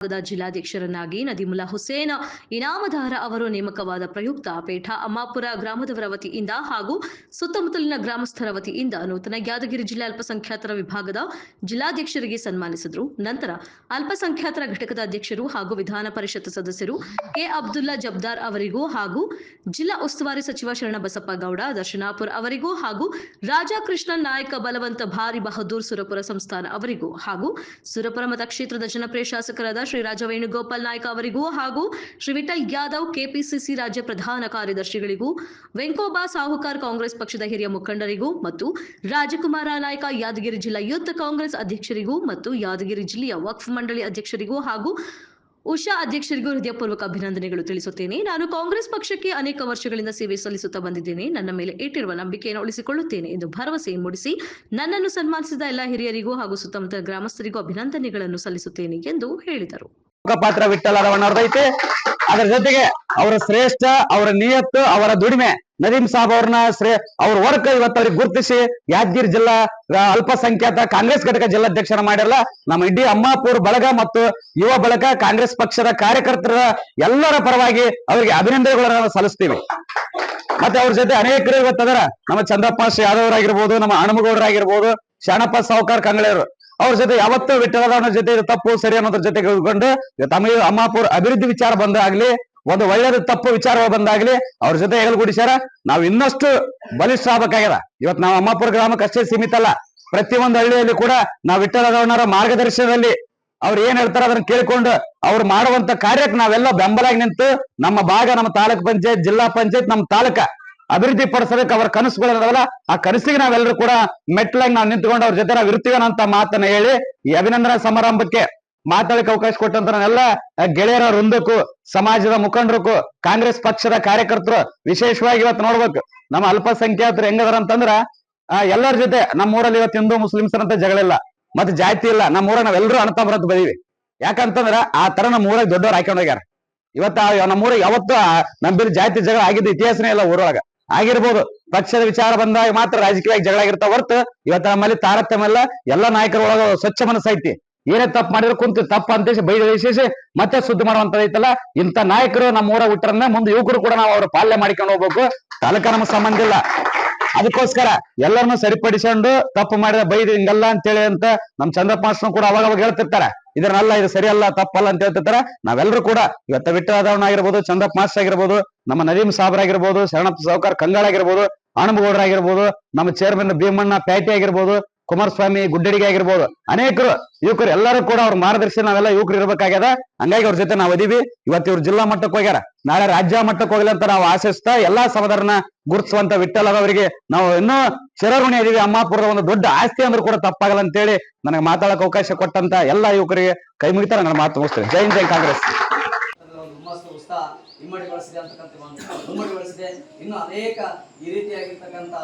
ಜಿಲ್ಲಾಧ್ಯಕ್ಷರನ್ನಾಗಿ ನದೀಮುಲ್ಲಾ ಹುಸೇನ್ ಇನಾಮದಾರ ಅವರು ನೇಮಕವಾದ ಪ್ರಯುಕ್ತ ಪೇಠ ಅಮ್ಮಾಪುರ ಗ್ರಾಮದವರ ವತಿಯಿಂದ ಹಾಗೂ ಸುತ್ತಮುತ್ತಲಿನ ಗ್ರಾಮಸ್ಥರ ವತಿಯಿಂದ ನೂತನ ಯಾದಗಿರಿ ಜಿಲ್ಲಾ ಅಲ್ಪಸಂಖ್ಯಾತರ ವಿಭಾಗದ ಜಿಲ್ಲಾಧ್ಯಕ್ಷರಿಗೆ ಸನ್ಮಾನಿಸಿದರು. ನಂತರ ಅಲ್ಪಸಂಖ್ಯಾತರ ಘಟಕದ ಅಧ್ಯಕ್ಷರು ಹಾಗೂ ವಿಧಾನ ಪರಿಷತ್ ಸದಸ್ಯರು ಕೆ ಅಬ್ದುಲ್ಲಾ ಜಬ್ದಾರ್ ಅವರಿಗೂ ಹಾಗೂ ಜಿಲ್ಲಾ ಉಸ್ತುವಾರಿ ಸಚಿವ ಶರಣಬಸಪ್ಪ ಗೌಡ ದರ್ಶನಾಪುರ್ ಅವರಿಗೂ ಹಾಗೂ ರಾಜಾ ಕೃಷ್ಣನ್ ನಾಯಕ ಬಲವಂತ ಭಾರಿ ಬಹದ್ದೂರ್ ಸುರಪುರ ಸಂಸ್ಥಾನ ಅವರಿಗೂ ಹಾಗೂ ಸುರಪುರ ಮತಕ್ಷೇತ್ರದ ಜನಪ್ರಿಯ ಶಾಸಕರಾದ ಶ್ರೀ ರಾಜ ವೇಣುಗೋಪಾಲ್ ನಾಯ್ಕ ಅವರಿಗೂ ಹಾಗೂ ಶ್ರೀ ವಿಠಲ್ ಯಾದವ್ ಕೆಪಿಸಿಸಿ ರಾಜ್ಯ ಪ್ರಧಾನ ಕಾರ್ಯದರ್ಶಿಗಳಿಗೂ, ವೆಂಕೋಬಾ ಸಾಹುಕಾರ್ ಕಾಂಗ್ರೆಸ್ ಪಕ್ಷದ ಹಿರಿಯ ಮುಖಂಡರಿಗೂ ಮತ್ತು ರಾಜಕುಮಾರ ನಾಯ್ಕ ಯಾದಗಿರಿ ಜಿಲ್ಲಾ ಯೂತ್ ಕಾಂಗ್ರೆಸ್ ಅಧ್ಯಕ್ಷರಿಗೂ ಮತ್ತು ಯಾದಗಿರಿ ಜಿಲ್ಲೆಯ ವಕ್ಫ್ ಮಂಡಳಿ ಅಧ್ಯಕ್ಷರಿಗೂ ಹಾಗೂ ಉಷಾ ಅಧ್ಯಕ್ಷರಿಗೂ ಹೃದಯಪೂರ್ವಕ ಅಭಿನಂದನೆಗಳು ತಿಳಿಸುತ್ತೇನೆ. ನಾನು ಕಾಂಗ್ರೆಸ್ ಪಕ್ಷಕ್ಕೆ ಅನೇಕ ವರ್ಷಗಳಿಂದ ಸೇವೆ ಸಲ್ಲಿಸುತ್ತಾ ಬಂದಿದ್ದೇನೆ. ನನ್ನ ಮೇಲೆ ಇಟ್ಟಿರುವ ನಂಬಿಕೆಯನ್ನು ಉಳಿಸಿಕೊಳ್ಳುತ್ತೇನೆ ಎಂದು ಭರವಸೆ ಮೂಡಿಸಿ ನನ್ನನ್ನು ಸನ್ಮಾನಿಸಿದ ಎಲ್ಲ ಹಿರಿಯರಿಗೂ ಹಾಗೂ ಸುತ್ತಮುತ್ತ ಗ್ರಾಮಸ್ಥರಿಗೂ ಅಭಿನಂದನೆಗಳನ್ನು ಸಲ್ಲಿಸುತ್ತೇನೆ ಎಂದು ಹೇಳಿದರು. ಪಾತ್ರ ವಿಠಲರವಣ್ಣವ್ರದೈತೆ. ಅದರ ಜೊತೆಗೆ ಅವರ ಶ್ರೇಷ್ಠ, ಅವರ ನಿಯತ್ತು, ಅವರ ದುಡಿಮೆ, ನದೀಂ ಸಾಬ್ ಅವ್ರನ್ನ ಅವ್ರ ವರ್ಕ್ ಇವತ್ತು ಅವ್ರಿಗೆ ಗುರುತಿಸಿ ಯಾದಗಿರಿ ಜಿಲ್ಲಾ ಅಲ್ಪಸಂಖ್ಯಾತ ಕಾಂಗ್ರೆಸ್ ಘಟಕ ಜಿಲ್ಲಾಧ್ಯಕ್ಷರ ಮಾಡಿರಲ್ಲ. ನಮ್ಮ ಇಡೀ ಅಮ್ಮಾಪುರ ಬಳಗ ಮತ್ತು ಯುವ ಬಳಗ ಕಾಂಗ್ರೆಸ್ ಪಕ್ಷದ ಕಾರ್ಯಕರ್ತರ ಎಲ್ಲರ ಪರವಾಗಿ ಅವರಿಗೆ ಅಭಿನಂದನೆಗಳನ್ನು ಸಲ್ಲಿಸ್ತೀವಿ. ಮತ್ತೆ ಅವ್ರ ಜೊತೆ ಅನೇಕರು ಇವತ್ತದರ ನಮ್ಮ ಚಂದ್ರಪ್ಪ ಯಾದವ್ ಆಗಿರ್ಬೋದು, ನಮ್ಮ ಹನುಮಗೌಡರಾಗಿರ್ಬೋದು, ಶರಣಪ್ಪ ಸಾಹುಕಾರ್ ಕಂಗಳವರು, ಅವ್ರ ಜೊತೆ ಯಾವತ್ತೂ ವಿಠಲರವಣ ಜೊತೆ ತಪ್ಪು ಸರಿ ಅನ್ನೋದ್ರ ಜೊತೆ ತಿಳ್ಕೊಂಡು ತಮ್ಮ ಅಮ್ಮಾಪುರ ಅಭಿವೃದ್ಧಿ ವಿಚಾರ ಬಂದಾಗ್ಲಿ, ಒಂದು ಒಳ್ಳೇದು ತಪ್ಪು ವಿಚಾರ ಬಂದಾಗ್ಲಿ ಅವ್ರ ಜೊತೆ ಹೆಗಲ್ಗೂಡಿಸ್ಯಾರ. ನಾವು ಇನ್ನಷ್ಟು ಬಲಿಷ್ಠ ಆಗ್ಬೇಕಾಗ್ಯದ. ಇವತ್ತು ನಾವು ಅಮ್ಮಾಪುರ ಗ್ರಾಮಕ್ಕೆ ಅಷ್ಟೇ ಸೀಮಿತ ಅಲ್ಲ, ಪ್ರತಿಯೊಂದು ಹಳ್ಳಿಯಲ್ಲಿ ಕೂಡ ನಾವು ವಿಠಲರವಣ್ಣರ ಮಾರ್ಗದರ್ಶನದಲ್ಲಿ ಅವ್ರು ಏನ್ ಹೇಳ್ತಾರ ಅದನ್ನ ಕೇಳ್ಕೊಂಡು ಅವ್ರು ಮಾಡುವಂತ ಕಾರ್ಯಕ್ಕೆ ನಾವೆಲ್ಲ ಬೆಂಬಲಾಗಿ ನಿಂತು ನಮ್ಮ ಭಾಗ, ನಮ್ಮ ತಾಲೂಕ್ ಪಂಚಾಯತ್, ಜಿಲ್ಲಾ ಪಂಚಾಯತ್, ನಮ್ಮ ತಾಲೂಕ ಅಭಿವೃದ್ಧಿ ಪಡಿಸೋದಕ್ಕೆ ಅವರ ಕನಸುಗಳಿದಾವಲ್ಲ, ಆ ಕನಸಿಗೆ ನಾವೆಲ್ಲರೂ ಕೂಡ ಮೆಟ್ಲಾಗಿ ನಾವು ನಿಂತ್ಕೊಂಡು ಅವ್ರ ಜೊತೆ ನಾವು ಇರ್ತೀವನಂತ ಮಾತನ್ನ ಹೇಳಿ ಈ ಅಭಿನಂದನಾ ಸಮಾರಂಭಕ್ಕೆ ಮಾತಾಡಕ್ಕೆ ಅವಕಾಶ ಕೊಟ್ಟಂತ ನಾನೆಲ್ಲ ಗೆಳೆಯರ ವೃಂದಕ್ಕೂ, ಸಮಾಜದ ಮುಖಂಡರಕ್ಕೂ, ಕಾಂಗ್ರೆಸ್ ಪಕ್ಷದ ಕಾರ್ಯಕರ್ತರು ವಿಶೇಷವಾಗಿ ಇವತ್ತು ನೋಡ್ಬೇಕು ನಮ್ಮ ಅಲ್ಪಸಂಖ್ಯಾತರು ಹೆಂಗದಾರ ಅಂತಂದ್ರ ಎಲ್ಲರ ಜೊತೆ ನಮ್ಮೂರಲ್ಲಿ ಇವತ್ತು ಹಿಂದೂ ಮುಸ್ಲಿಮ್ಸರ್ ಅಂತ ಜಗಳ ಇಲ್ಲ, ಮತ್ತೆ ಜಾತಿ ಇಲ್ಲ. ನಮ್ಮೂರಾಗ ನಾವೆಲ್ಲರೂ ಅಣತಂಬರತ್ ಬದೀವಿ. ಯಾಕಂತಂದ್ರ ಆ ತರ ನಮ್ಮೂರಾಗ ದೊಡ್ಡವ್ರು ಹಾಕೊಂಡು ಹೋಗ್ಯಾರ. ಇವತ್ತ ನಮ್ಮೂರಾಗ ಯಾವತ್ತೂ ನಮ್ಮಿಲ್ ಜಾತಿ ಜಗಳ ಆಗಿದ್ದ ಇತಿಹಾಸನೇ ಇಲ್ಲ. ಊರೊಳಗ ಆಗಿರ್ಬೋದು, ಪಕ್ಷದ ವಿಚಾರ ಬಂದಾಗ ಮಾತ್ರ ರಾಜಕೀಯವಾಗಿ ಜಗಳ ಆಗಿರ್ತಾವ ಹೊರತು ಇವತ್ತು ನಮ್ಮಲ್ಲಿ ತಾರತಮ್ಯ ಎಲ್ಲ. ಎಲ್ಲ ನಾಯಕರ ಒಳಗ ಸ್ವಚ್ಛ ಮನಸ್ಸೈತಿ. ಏನೇ ತಪ್ಪು ಮಾಡಿದ್ರೆ ಕುಂತು ತಪ್ಪು ಅಂತ ಬೈದೇಶಿಸಿ ಮತ್ತೆ ಸುದ್ದಿ ಮಾಡುವಂತದೈತಲ್ಲ, ಇಂಥ ನಾಯಕರು ನಮ್ಮ ಊರಾಗ ಹುಟ್ಟರನ್ನ ಮುಂದೆ ಯುವಕರು ಕೂಡ ನಾವು ಅವ್ರ ಪಾಲನೆ ಮಾಡ್ಕೊಂಡು ಹೋಗ್ಬೇಕು. ತಾಲೂಕ ನಮ್ಗೆ ಸಂಬಂಧ ಇಲ್ಲ. ಅದಕ್ಕೋಸ್ಕರ ಎಲ್ಲರನ್ನು ಸರಿಪಡಿಸಿಕೊಂಡು ತಪ್ಪು ಮಾಡಿದ ಬೈದು ಹಿಂಗಲ್ಲ ಅಂತೇಳಿ ಅಂತ ನಮ್ ಚಂದ್ರಪ್ಪ ಕೂಡ ಅವಾಗ ಹೇಳ್ತಿರ್ತಾರೆ, ಇದನ್ನಲ್ಲ, ಇದು ಸರಿಯಲ್ಲ, ತಪ್ಪಲ್ಲ ಅಂತ ಹೇಳ್ತಿರ್ತಾರೆ. ನಾವೆಲ್ಲರೂ ಕೂಡ ಇವತ್ತ ವಿಠಲರವಣ ಆಗಿರ್ಬೋದು, ಚಂದ್ರಪ್ಪ ಮಾಸ್ಟರ್ ಆಗಿರ್ಬೋದು, ನಮ್ಮ ನದೀಂ ಸಾಬ್ರ ಆಗಿರ್ಬೋದು, ಶರಣಪ್ಪ ಸಾಹುಕಾರ್ ಕಂಗಾಳ ಆಗಿರ್ಬೋದು, ಹನುಮಗೌಡರಾಗಿರ್ಬೋದು, ನಮ್ಮ ಚೇರ್ಮನ್ ಭೀಮಣ್ಣ ಪ್ಯಾಟಿ ಆಗಿರ್ಬೋದು, ಕುಮಾರಸ್ವಾಮಿ ಗುಡ್ಡಡಿಗೆ ಆಗಿರ್ಬೋದು, ಅನೇಕರು ಯುವಕರು ಎಲ್ಲರೂ ಕೂಡ ಅವ್ರ ಮಾರ್ಗದರ್ಶನ ನಾವೆಲ್ಲ ಯುವಕರು ಇರ್ಬೇಕಾಗ್ಯದ. ಹಂಗಾಗಿ ಅವ್ರ ಜೊತೆ ನಾವು ಅದೀವಿ. ಇವತ್ತು ಇವ್ರು ಜಿಲ್ಲಾ ಮಟ್ಟಕ್ಕೆ ಹೋಗ್ಯಾರ, ನಾಳೆ ರಾಜ್ಯ ಮಟ್ಟಕ್ಕೆ ಹೋಗ್ಲಿ ಅಂತ ನಾವು ಆಶಿಸ್ತಾ ಎಲ್ಲಾ ಸಹೋದರನ ಗುರುತಿಸುವಂತ ವಿಠಲರವರಿಗೆ ನಾವು ಇನ್ನೂ ಚಿರಋಣಿ ಅದೀವಿ. ಅಮ್ಮಾಪುರದ ಒಂದು ದೊಡ್ಡ ಆಸ್ತಿ ಅಂದ್ರೂ ಕೂಡ ತಪ್ಪಾಗಲ್ಲ ಅಂತೇಳಿ ನನಗೆ ಮಾತಾಡಕ್ಕೆ ಅವಕಾಶ ಕೊಟ್ಟಂತ ಎಲ್ಲಾ ಯುವಕರಿಗೆ ಕೈ ಮುಗಿತಾರೆ ನನ್ನ ಮಾತು ಮುಗಿಸ್ತೇನೆ. ಜೈ ಹಿಂದ್, ಜೈ ಕಾಂಗ್ರೆಸ್. ಇಮ್ಮಡಿಗೊಳಿಸಿದೆ. ಇನ್ನು ಅನೇಕ ಈ ರೀತಿಯಾಗಿರ್ತಕ್ಕಂಥ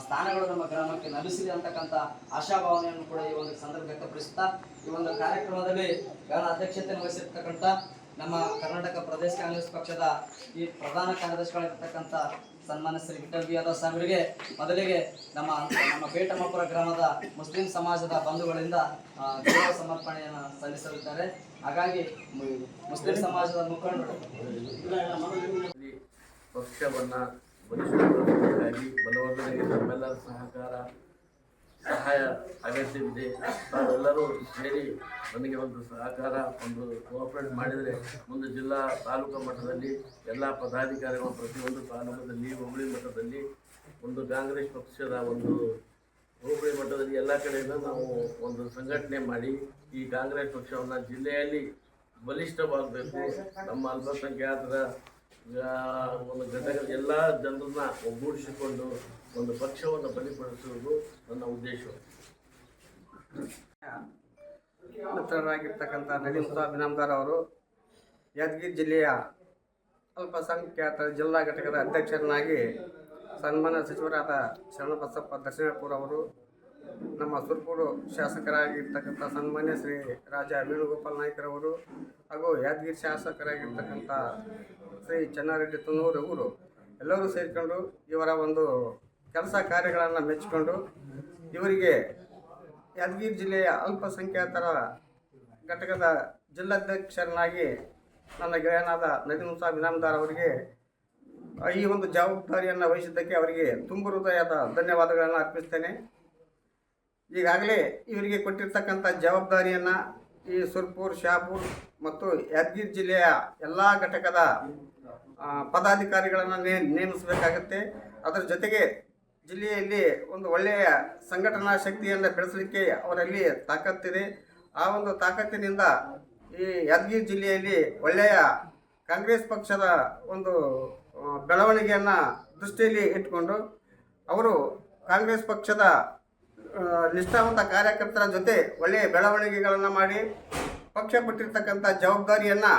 ಸ್ಥಾನಗಳು ನಮ್ಮ ಗ್ರಾಮಕ್ಕೆ ಲಭಿಸಿದೆ ಅಂತಕ್ಕಂಥ ಆಶಾಭಾವನೆಯನ್ನು ಕೂಡ ಈ ಒಂದು ಸಂದರ್ಭ ವ್ಯಕ್ತಪಡಿಸುತ್ತಾ ಈ ಒಂದು ಕಾರ್ಯಕ್ರಮದಲ್ಲಿ ಅಧ್ಯಕ್ಷತೆಯನ್ನು ವಹಿಸಿರ್ತಕ್ಕಂಥ ನಮ್ಮ ಕರ್ನಾಟಕ ಪ್ರದೇಶ ಕಾಂಗ್ರೆಸ್ ಪಕ್ಷದ ಈ ಪ್ರಧಾನ ಕಾರ್ಯದರ್ಶಿಗಳಿರ್ತಕ್ಕಂಥ ಸನ್ಮಾನ್ಯ ಶ್ರೀ ವಿಠಲ್ ಯಾದವ್ ಸಾಹೇಬರಿಗೆ ಮೊದಲಿಗೆ ನಮ್ಮ ಪೇಟಮಪುರ ಗ್ರಾಮದ ಮುಸ್ಲಿಂ ಸಮಾಜದ ಬಂಧುಗಳಿಂದ ಗೌರವ ಸಮರ್ಪಣೆಯನ್ನು ಸಲ್ಲಿಸಲಿದ್ದಾರೆ. ಹಾಗಾಗಿ ಮುಸ್ಲಿಂ ಸಮಾಜದ ಮುಖಂಡರು ಪಕ್ಷವನ್ನ ಬಲಿಷ್ಠಗೊಳಿಸುವುದಕ್ಕಾಗಿ ಬಲವರ್ಧನೆಗೆ ನಮ್ಮೆಲ್ಲರ ಸಹಾಯ ಅಗತ್ಯವಿದೆ. ತಾವೆಲ್ಲರೂ ಸೇರಿ ನನಗೆ ಒಂದು ಸಹಕಾರ, ಒಂದು ಕೋಆಪರೇಟ್ ಮಾಡಿದರೆ ಮುಂದೆ ಜಿಲ್ಲಾ ತಾಲೂಕು ಮಟ್ಟದಲ್ಲಿ ಎಲ್ಲ ಪದಾಧಿಕಾರಿಗಳು ಪ್ರತಿಯೊಂದು ತಾಲೂಕದಲ್ಲಿ, ಹೋಬಳಿ ಮಟ್ಟದಲ್ಲಿ ಒಂದು ಕಾಂಗ್ರೆಸ್ ಪಕ್ಷದ ಒಂದು ಹೋಬಳಿ ಮಟ್ಟದಲ್ಲಿ ಎಲ್ಲ ಕಡೆಯಿಂದ ನಾವು ಒಂದು ಸಂಘಟನೆ ಮಾಡಿ ಈ ಕಾಂಗ್ರೆಸ್ ಪಕ್ಷವನ್ನು ಜಿಲ್ಲೆಯಲ್ಲಿ ಬಲಿಷ್ಠವಾಗಬೇಕು. ನಮ್ಮ ಅಲ್ಪಸಂಖ್ಯಾತರ ಒಂದು ಘಟಕದ ಎಲ್ಲ ಜನರನ್ನ ಒಗ್ಗೂಡಿಸಿಕೊಂಡು ಒಂದು ಪಕ್ಷವನ್ನು ಬಲಿಪಡಿಸುವುದು ನನ್ನ ಉದ್ದೇಶ. ಮಿತ್ರರಾಗಿರ್ತಕ್ಕಂಥ ನದೀಂ ಸಾಬ್ ಇನಾಮದಾರ್ ಅವರು ಯಾದಗಿರಿ ಜಿಲ್ಲೆಯ ಅಲ್ಪಸಂಖ್ಯಾತರ ಜಿಲ್ಲಾ ಘಟಕದ ಅಧ್ಯಕ್ಷರನ್ನಾಗಿ ಸನ್ಮಾನ್ಯ ಸಚಿವರಾದ ಶರಣಬಸಪ್ಪ ದರ್ಶನಾಪುರ ಅವರು, ನಮ್ಮ ಸುರಪುರ ಶಾಸಕರಾಗಿರ್ತಕ್ಕಂಥ ಸನ್ಮಾನ್ಯ ಶ್ರೀ ರಾಜ ವೇಣುಗೋಪಾಲ್ ನಾಯ್ಕರವರು ಹಾಗೂ ಯಾದಗಿರಿ ಶಾಸಕರಾಗಿರ್ತಕ್ಕಂಥ ಶ್ರೀ ಚೆನ್ನಾರೆಡ್ಡಿ ತುನೂರವರು ಎಲ್ಲರೂ ಸೇರಿಕೊಂಡು ಇವರ ಒಂದು ಕೆಲಸ ಕಾರ್ಯಗಳನ್ನು ಮೆಚ್ಚಿಕೊಂಡು ಇವರಿಗೆ ಯಾದಗಿರಿ ಜಿಲ್ಲೆಯ ಅಲ್ಪಸಂಖ್ಯಾತರ ಘಟಕದ ಜಿಲ್ಲಾಧ್ಯಕ್ಷರನ್ನಾಗಿ ನನ್ನ ಗೆಳೆಯನಾದ ನದೀಮ್ ಸಾಬ್ ಇನಾಮದಾರ್ ಅವರಿಗೆ ಈ ಒಂದು ಜವಾಬ್ದಾರಿಯನ್ನು ವಹಿಸಿದ್ದಕ್ಕೆ ಅವರಿಗೆ ತುಂಬ ಹೃದಯದ ಧನ್ಯವಾದಗಳನ್ನು ಅರ್ಪಿಸ್ತೇನೆ. ಈಗಾಗಲೇ ಇವರಿಗೆ ಕೊಟ್ಟಿರ್ತಕ್ಕಂಥ ಜವಾಬ್ದಾರಿಯನ್ನು ಈ ಸುರ್ಪುರ್, ಶಹಾಪುರ್ ಮತ್ತು ಯಾದಗಿರಿ ಜಿಲ್ಲೆಯ ಎಲ್ಲ ಘಟಕದ ಪದಾಧಿಕಾರಿಗಳನ್ನು ನೇಮಿಸಬೇಕಾಗುತ್ತೆ. ಅದರ ಜೊತೆಗೆ ಜಿಲ್ಲೆಯಲ್ಲಿ ಒಂದು ಒಳ್ಳೆಯ ಸಂಘಟನಾ ಶಕ್ತಿಯನ್ನು ಬೆಳೆಸಲಿಕ್ಕೆ ಅವರಲ್ಲಿ ತಾಕತ್ತಿದೆ. ಆ ಒಂದು ತಾಕತ್ತಿನಿಂದ ಈ ಯಾದಗಿರಿ ಜಿಲ್ಲೆಯಲ್ಲಿ ಒಳ್ಳೆಯ ಕಾಂಗ್ರೆಸ್ ಪಕ್ಷದ ಒಂದು ಬೆಳವಣಿಗೆಯನ್ನು ದೃಷ್ಟಿಯಲ್ಲಿ ಇಟ್ಟುಕೊಂಡು ಅವರು ಕಾಂಗ್ರೆಸ್ ಪಕ್ಷದ ನಿಷ್ಠಾವಂತ ಕಾರ್ಯಕರ್ತರ ಜೊತೆ ಒಳ್ಳೆಯ ಬೆಳವಣಿಗೆಗಳನ್ನು ಮಾಡಿ ಪಕ್ಷ ಕೊಟ್ಟಿರ್ತಕ್ಕಂಥ ಜವಾಬ್ದಾರಿಯನ್ನು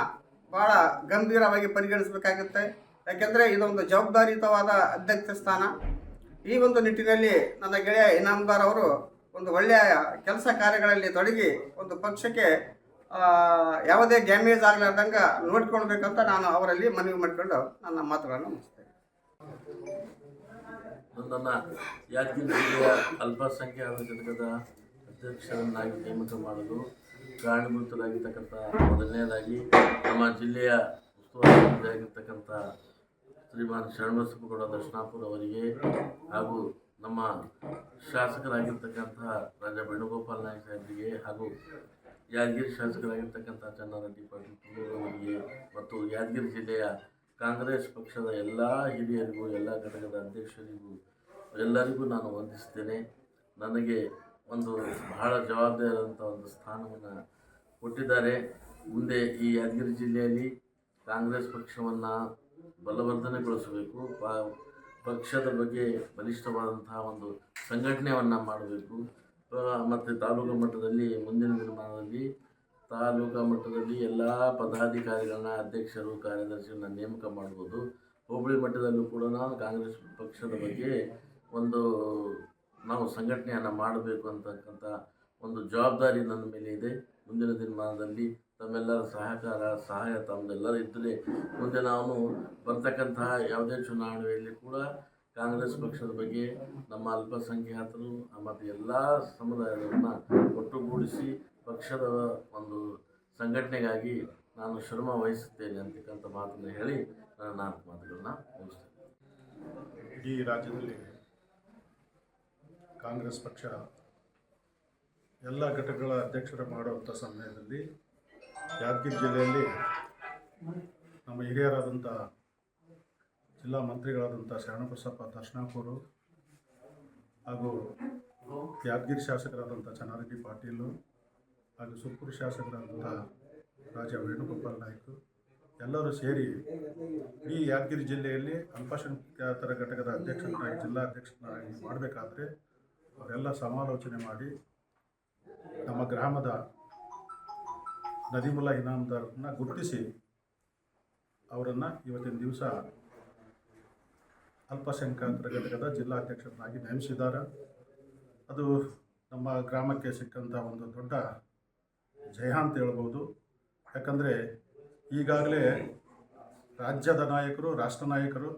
ಭಾಳ ಗಂಭೀರವಾಗಿ ಪರಿಗಣಿಸಬೇಕಾಗುತ್ತೆ. ಯಾಕೆಂದರೆ ಇದೊಂದು ಜವಾಬ್ದಾರಿಯುತವಾದ ಅಧ್ಯಕ್ಷ ಸ್ಥಾನ. ಈ ಒಂದು ನಿಟ್ಟಿನಲ್ಲಿ ನನ್ನ ಗೆಳೆಯ ಇನಾಮದಾರ್ ಅವರು ಒಂದು ಒಳ್ಳೆಯ ಕೆಲಸ ಕಾರ್ಯಗಳಲ್ಲಿ ತೊಡಗಿ ಒಂದು ಪಕ್ಷಕ್ಕೆ ಯಾವುದೇ ಡ್ಯಾಮೇಜ್ ಆಗಲಾರ್ದಂಗೆ ನೋಡ್ಕೊಳ್ಬೇಕಂತ ನಾನು ಅವರಲ್ಲಿ ಮನವಿ ಮಾಡಿಕೊಂಡು ನನ್ನ ಮಾತುಗಳನ್ನು ಮುಗಿಸ್ತೇನೆ. ನನ್ನನ್ನು ಯಾದಗಿರಿ ಜಿಲ್ಲೆಯ ಅಲ್ಪಸಂಖ್ಯಾತ ಘಟಕದ ಅಧ್ಯಕ್ಷರನ್ನಾಗಿ ನೇಮಕ ಮಾಡಲು ಕಾರಣಭೂತರಾಗಿರ್ತಕ್ಕಂಥ ಮೊದಲನೇದಾಗಿ ನಮ್ಮ ಜಿಲ್ಲೆಯ ಉಸ್ತುವಾರಿಯಾಗಿರ್ತಕ್ಕಂಥ ಶ್ರೀಮಾನ್ ಶರಣಬಸಪ್ಪಗೌಡ ದರ್ಶನಾಪುರ ಅವರಿಗೆ ಹಾಗೂ ನಮ್ಮ ಶಾಸಕರಾಗಿರ್ತಕ್ಕಂಥ ರಾಜಾ ವೇಣುಗೋಪಾಲ್ ನಾಯ್ಕ ಸಾಹೇಬರಿಗೆ ಹಾಗೂ ಯಾದಗಿರಿ ಶಾಸಕರಾಗಿರ್ತಕ್ಕಂಥ ಚನ್ನಾರೆಡ್ಡಿ ಪಾಟೀಲ್ ತುಮೂರು ಅವರಿಗೆ ಮತ್ತು ಯಾದಗಿರಿ ಜಿಲ್ಲೆಯ ಕಾಂಗ್ರೆಸ್ ಪಕ್ಷದ ಎಲ್ಲ ಹಿರಿಯರಿಗೂ ಎಲ್ಲ ಘಟಕದ ಅಧ್ಯಕ್ಷರಿಗೂ ಎಲ್ಲರಿಗೂ ನಾನು ವಂದಿಸ್ತೇನೆ. ನನಗೆ ಒಂದು ಬಹಳ ಜವಾಬ್ದಾರಿಯಾದಂಥ ಒಂದು ಸ್ಥಾನವನ್ನು ಕೊಟ್ಟಿದ್ದಾರೆ. ಮುಂದೆ ಈ ಯಾದಗಿರಿ ಜಿಲ್ಲೆಯಲ್ಲಿ ಕಾಂಗ್ರೆಸ್ ಪಕ್ಷವನ್ನು ಬಲವರ್ಧನೆಗೊಳಿಸಬೇಕು, ಪಕ್ಷದ ಬಗ್ಗೆ ಬಲಿಷ್ಠವಾದಂತಹ ಒಂದು ಸಂಘಟನೆಯನ್ನು ಮಾಡಬೇಕು ಮತ್ತು ತಾಲೂಕು ಮಟ್ಟದಲ್ಲಿ ಮುಂದಿನ ದಿನಮಾನದಲ್ಲಿ ತಾಲೂಕು ಮಟ್ಟದಲ್ಲಿ ಎಲ್ಲ ಪದಾಧಿಕಾರಿಗಳನ್ನ ಅಧ್ಯಕ್ಷರು ಕಾರ್ಯದರ್ಶಿಗಳನ್ನ ನೇಮಕ ಮಾಡ್ಬೋದು. ಹೋಬಳಿ ಮಟ್ಟದಲ್ಲೂ ಕೂಡ ನಾವು ಕಾಂಗ್ರೆಸ್ ಪಕ್ಷದ ಬಗ್ಗೆ ಒಂದು ನಾವು ಸಂಘಟನೆಯನ್ನು ಮಾಡಬೇಕು ಅಂತಕ್ಕಂಥ ಒಂದು ಜವಾಬ್ದಾರಿ ನನ್ನ ಮೇಲೆ ಇದೆ. ಮುಂದಿನ ದಿನಮಾನದಲ್ಲಿ ತಮ್ಮೆಲ್ಲರ ಸಹಾಯ ತಮ್ಮೆಲ್ಲರ ಇದ್ದರೆ ಮುಂದೆ ನಾವು ಬರ್ತಕ್ಕಂತಹ ಯಾವುದೇ ಚುನಾವಣೆಯಲ್ಲಿ ಕೂಡ ಕಾಂಗ್ರೆಸ್ ಪಕ್ಷದ ಬಗ್ಗೆ ನಮ್ಮ ಅಲ್ಪಸಂಖ್ಯಾತರು ಮತ್ತು ಎಲ್ಲ ಸಮುದಾಯವನ್ನು ಒಟ್ಟುಗೂಡಿಸಿ ಪಕ್ಷದ ಒಂದು ಸಂಘಟನೆಗಾಗಿ ನಾನು ಶ್ರಮ ವಹಿಸುತ್ತೇನೆ ಅಂತಕ್ಕಂಥ ಮಾತನ್ನು ಹೇಳಿ ನನ್ನ 4 ಮಾತುಗಳನ್ನ ಮುಗಿಸ್ತೇನೆ. ಇಡೀ ರಾಜ್ಯದಲ್ಲಿ ಕಾಂಗ್ರೆಸ್ ಪಕ್ಷ ಎಲ್ಲ ಘಟಕಗಳ ಅಧ್ಯಕ್ಷರು ಮಾಡುವಂಥ ಸಮಯದಲ್ಲಿ ಯಾದಗಿರಿ ಜಿಲ್ಲೆಯಲ್ಲಿ ನಮ್ಮ ಹಿರಿಯರಾದಂಥ ಜಿಲ್ಲಾ ಮಂತ್ರಿಗಳಾದಂಥ ಶರಣಬಸಪ್ಪ ದರ್ಶನಾಪುರು ಹಾಗೂ ಯಾದಗಿರಿ ಶಾಸಕರಾದಂಥ ಚನ್ನಾರೆಡ್ಡಿ ಪಾಟೀಲು ಹಾಗೂ ಸುರ್ಪುರ ಶಾಸಕರಾದಂಥ ರಾಜಾ ವೇಣುಗೋಪಾಲ್ ನಾಯ್ಕ ಎಲ್ಲರೂ ಸೇರಿ ಈ ಯಾದಗಿರಿ ಜಿಲ್ಲೆಯಲ್ಲಿ ಅಲ್ಪಸಂಖ್ಯಾತರ ಘಟಕದ ಅಧ್ಯಕ್ಷರನ್ನಾಗಿ ಜಿಲ್ಲಾ ಅಧ್ಯಕ್ಷರನ್ನಾಗಿ ಮಾಡಬೇಕಾದ್ರೆ ಅವರೆಲ್ಲ ಸಮಾಲೋಚನೆ ಮಾಡಿ ನಮ್ಮ ಗ್ರಾಮದ ನದೀಮುಲ್ಲಾ ಇನಾಮದಾರನ್ನ ಗುರುತಿಸಿ ಅವರನ್ನು ಇವತ್ತಿನ ದಿವಸ ಅಲ್ಪಸಂಖ್ಯಾತರ ಘಟಕದ ಜಿಲ್ಲಾಧ್ಯಕ್ಷರನ್ನಾಗಿ ನೇಮಿಸಿದ್ದಾರೆ. ಅದು ನಮ್ಮ ಗ್ರಾಮಕ್ಕೆ ಸಿಕ್ಕಂಥ ಒಂದು ದೊಡ್ಡ ಜಯ ಅಂತ ಹೇಳ್ಬೋದು. ಯಾಕಂದರೆ ಈಗಾಗಲೇ ರಾಜ್ಯದ ನಾಯಕರು, ರಾಷ್ಟ್ರ ನಾಯಕರು,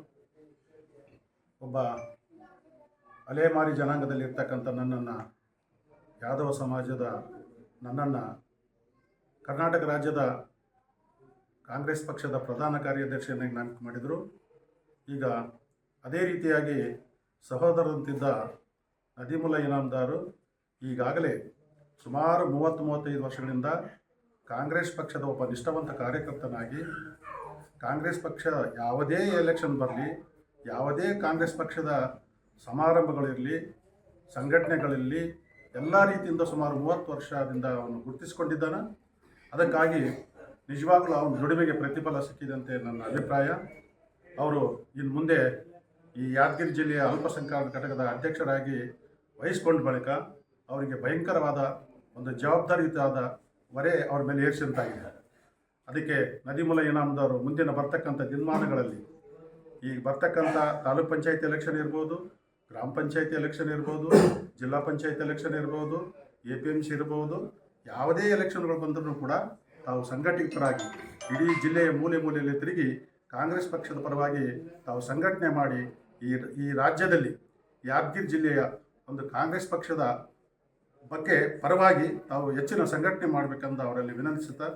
ಒಬ್ಬ ಅಲೆಮಾರಿ ಜನಾಂಗದಲ್ಲಿರ್ತಕ್ಕಂಥ ನನ್ನನ್ನು, ಯಾದವ ಸಮಾಜದ ನನ್ನನ್ನು ಕರ್ನಾಟಕ ರಾಜ್ಯದ ಕಾಂಗ್ರೆಸ್ ಪಕ್ಷದ ಪ್ರಧಾನ ಕಾರ್ಯದರ್ಶಿಯನ್ನಾಗಿ ನೇಮಕ ಮಾಡಿದರು. ಈಗ ಅದೇ ರೀತಿಯಾಗಿ ಸಹೋದರಂತಿದ್ದ ನದೀಮುಲ್ಲಾ ಇನಾಮದಾರು ಈಗಾಗಲೇ ಸುಮಾರು 30-35 ವರ್ಷಗಳಿಂದ ಕಾಂಗ್ರೆಸ್ ಪಕ್ಷದ ಒಬ್ಬ ನಿಷ್ಠಾವಂತ ಕಾರ್ಯಕರ್ತನಾಗಿ ಕಾಂಗ್ರೆಸ್ ಪಕ್ಷ ಯಾವುದೇ ಎಲೆಕ್ಷನ್ ಬರಲಿ, ಯಾವುದೇ ಕಾಂಗ್ರೆಸ್ ಪಕ್ಷದ ಸಮಾರಂಭಗಳಿರಲಿ, ಸಂಘಟನೆಗಳಿರಲಿ, ಎಲ್ಲ ರೀತಿಯಿಂದ ಸುಮಾರು 30 ವರ್ಷದಿಂದ ಅವನು ಗುರುತಿಸಿಕೊಂಡಿದ್ದಾನೆ. ಅದಕ್ಕಾಗಿ ನಿಜವಾಗಲೂ ಅವನ ದುಡಿಮೆಗೆ ಪ್ರತಿಫಲ ಸಿಕ್ಕಿದಂತೆ ನನ್ನ ಅಭಿಪ್ರಾಯ. ಅವರು ಇನ್ನು ಮುಂದೆ ಈ ಯಾದಗಿರಿ ಜಿಲ್ಲೆಯ ಅಲ್ಪಸಂಖ್ಯಾತ ಘಟಕದ ಅಧ್ಯಕ್ಷರಾಗಿ ವಹಿಸಿಕೊಂಡ ಬಳಿಕ ಅವರಿಗೆ ಭಯಂಕರವಾದ ಒಂದು ಜವಾಬ್ದಾರಿಯುತವಾದ ಹೊರೆ ಅವ್ರ ಮೇಲೆ ಏರಿಸಿದಂತಾಗಿದೆ. ಅದಕ್ಕೆ ನದೀಮುಲ್ಲಾ ಇನಾಮದಾರು ಮುಂದಿನ ಬರ್ತಕ್ಕಂಥ ದಿನಮಾನಗಳಲ್ಲಿ ಈಗ ಬರ್ತಕ್ಕಂಥ ತಾಲೂಕ್ ಪಂಚಾಯತ್ ಎಲೆಕ್ಷನ್ ಇರ್ಬೋದು, ಗ್ರಾಮ ಪಂಚಾಯತಿ ಎಲೆಕ್ಷನ್ ಇರ್ಬೋದು, ಜಿಲ್ಲಾ ಪಂಚಾಯತ್ ಎಲೆಕ್ಷನ್ ಇರ್ಬೋದು, APMC ಇರ್ಬೋದು, ಯಾವುದೇ ಎಲೆಕ್ಷನ್ಗಳು ಬಂದರೂ ಕೂಡ ತಾವು ಸಂಘಟಿತರಾಗಿ ಇಡೀ ಜಿಲ್ಲೆಯ ಮೂಲೆ ಮೂಲೆಯಲ್ಲಿ ತಿರುಗಿ ಕಾಂಗ್ರೆಸ್ ಪಕ್ಷದ ಪರವಾಗಿ ತಾವು ಸಂಘಟನೆ ಮಾಡಿ ಈ ರಾಜ್ಯದಲ್ಲಿ ಯಾದಗಿರಿ ಜಿಲ್ಲೆಯ ಒಂದು ಕಾಂಗ್ರೆಸ್ ಪಕ್ಷದ ಬಗ್ಗೆ ಪರವಾಗಿ ತಾವು ಹೆಚ್ಚಿನ ಸಂಘಟನೆ ಮಾಡಬೇಕೆಂದು ಅವರಲ್ಲಿ ವಿನಂತಿಸುತ್ತಾ